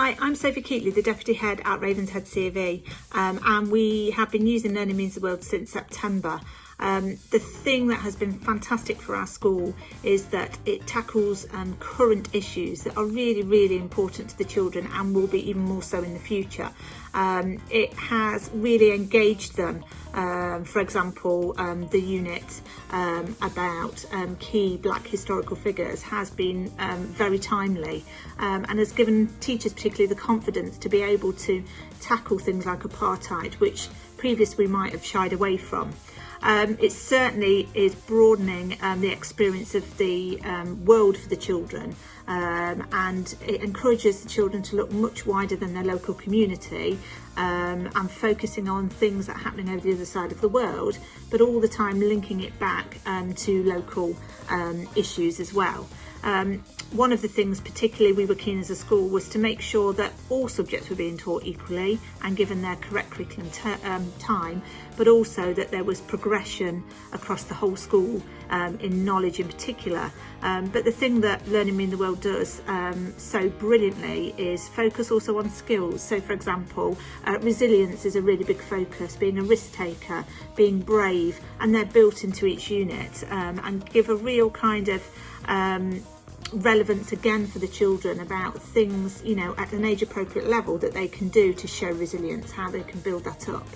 Hi, I'm Sophie Keatley, the Deputy Head at Ravenshead C.V, and we have been using Learning Means the World since September. The thing that has been fantastic for our school is that it tackles current issues that are really, really important to the children and will be even more so in the future. It has really engaged them. For example, the unit about key Black historical figures has been very timely and has given teachers particularly the confidence to be able to tackle things like apartheid, which previously we might have shied away from. It certainly is broadening the experience of the world for the children, and it encourages the children to look much wider than their local community and focusing on things that are happening over the other side of the world, but all the time linking it back to local issues as well. One of the things particularly we were keen as a school was to make sure that all subjects were being taught equally and given their correct curriculum time, but also that there was progression across the whole school in knowledge in particular. But the thing that Learning Means the World does so brilliantly is focus also on skills. So for example, resilience is a really big focus, being a risk taker, being brave, and they're built into each unit and give a real kind of relevance again for the children about things, you know, at an age appropriate level that they can do to show resilience, how they can build that up.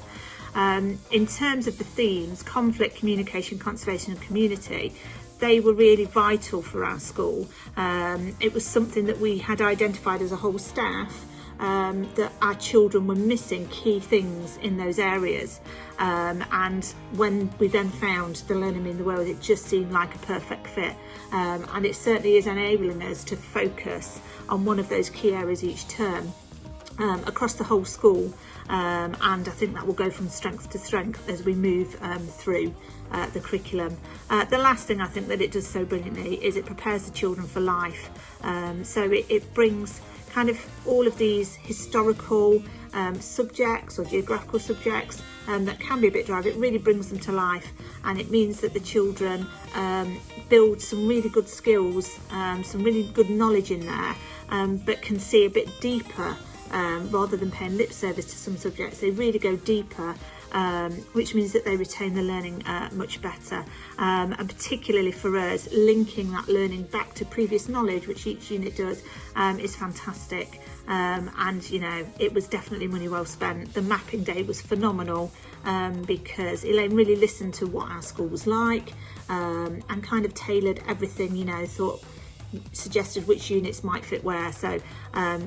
In terms of the themes, conflict, communication, conservation and community, they were really vital for our school. It was something that we had identified as a whole staff, that our children were missing key things in those areas, and when we then found the Learning Means the World, it just seemed like a perfect fit, and it certainly is enabling us to focus on one of those key areas each term across the whole school, and I think that will go from strength to strength as we move through the curriculum. The last thing I think that it does so brilliantly is it prepares the children for life, so it brings kind of all of these historical subjects or geographical subjects that can be a bit dry. It really brings them to life, and it means that the children build some really good skills, some really good knowledge in there, but can see a bit deeper rather than paying lip service to some subjects. They really go deeper, which means that they retain the learning much better, and particularly for us, linking that learning back to previous knowledge, which each unit does, is fantastic, and you know, it was definitely money well spent. The mapping day was phenomenal, because Elaine really listened to what our school was like, and kind of tailored everything, you know, suggested which units might fit where. So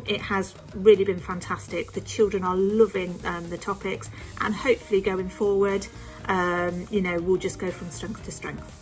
it has really been fantastic. The children are loving the topics, and hopefully going forward, you know, we'll just go from strength to strength.